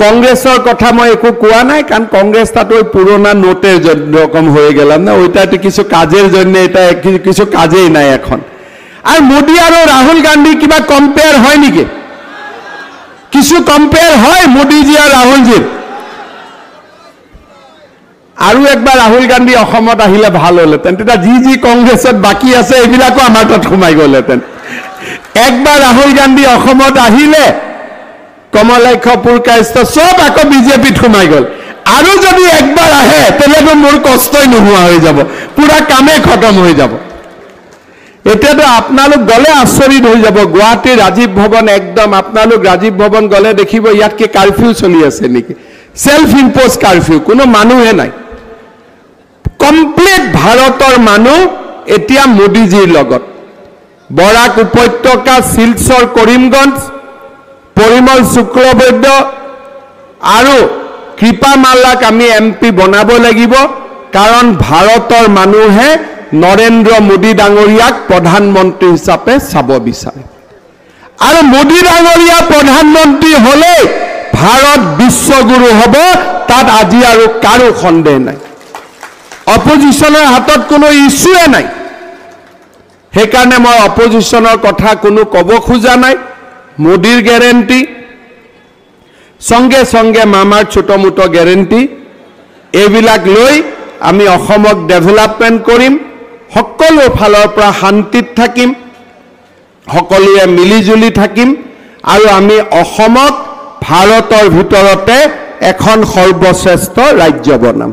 কংগ্রেসের কথা মই একো কোয়া নাই, কারণ কংগ্রেস তাত ওই পুরোনা নোটের রকম হয়ে গেলাম না, ওইটাতে কিছু কাজের জন্য, এটা কিছু কাজেই নাই এখন। আর মোদী আর রাহুল গান্ধী কিবা কম্পেয়ার হয় নাকি? কিছু কম্পেয়ার হয় মোদীজি আর রাহুলজির? আৰু একবাৰ ৰাহুল গান্ধী অসমত আহিলে ভাল হলহেঁতেন, তেতিয়া যি কংগ্ৰেছত বাকী আছে এইবিলাকো আমাৰ তাত সোমাই গ'লহেঁতেন। একবাৰ ৰাহুল গান্ধী অসমত আহিলে কমলাক্ষ পুৰকায়স্থ চব আকৌ বিজেপিত সোমাই গ'ল। আৰু যদি একবাৰ আহে তেতিয়াতো মোৰ কষ্টই নোহোৱা হৈ যাব, পুৰা কামে খতম হৈ যাব। এতিয়াতো আপোনালোক গ'লে আচৰিত হৈ যাব, গুৱাহাটীৰ ৰাজীৱ ভৱন একদম, আপোনালোক ৰাজীৱ ভৱন গ'লে দেখিব ইয়াত কি কাৰফিউ চলি আছে নেকি? সেলফ ইম্পোজ কাৰফিউ, কোনো মানুহে নাই। কমপ্লিট ভাৰতৰ মানুহ এতিয়া মোদীজিৰ লগত। বৰাক উপত্যকা, শিলচৰ, কৰিমগঞ্জ, পৰিমল শুক্লবৈদ্য আৰু কৃপামালাক আমি এমপি বনাব লাগিব, কাৰণ ভাৰতৰ মানুহে নৰেন্দ্ৰ মোদী ডাঙৰীয়াক প্ৰধানমন্ত্ৰী হিচাপে চাব বিচাৰে। আৰু মোদী ডাঙৰীয়া প্ৰধানমন্ত্ৰী হলে ভাৰত বিশ্বগুৰু হ'ব, তাত আজি আৰু কাৰো সন্দেহ নাই। অপজিশনৰ হাতত কোনো ইস্যুৱে নাই। সেইকাৰণে মই অপজিশনৰ কথা কোনো ক'ব খোজা নাই। মোদীৰ গ্যাৰেণ্টি সঙ্গে সঙ্গে মামাৰ ছোট মোটো গ্যাৰেণ্টি, এইবিলাক লৈ আমি অসমক ডেভেলপমেন্ট কৰিম, সকলো ফালৰ পৰা শান্তিত থাকিম, সকলোৱে মিলিজুলি থাকিম, আৰু আমি অসমক ভাৰতৰ ভিতৰতে এখন সৰ্বশ্ৰেষ্ঠ ৰাজ্য বনাম।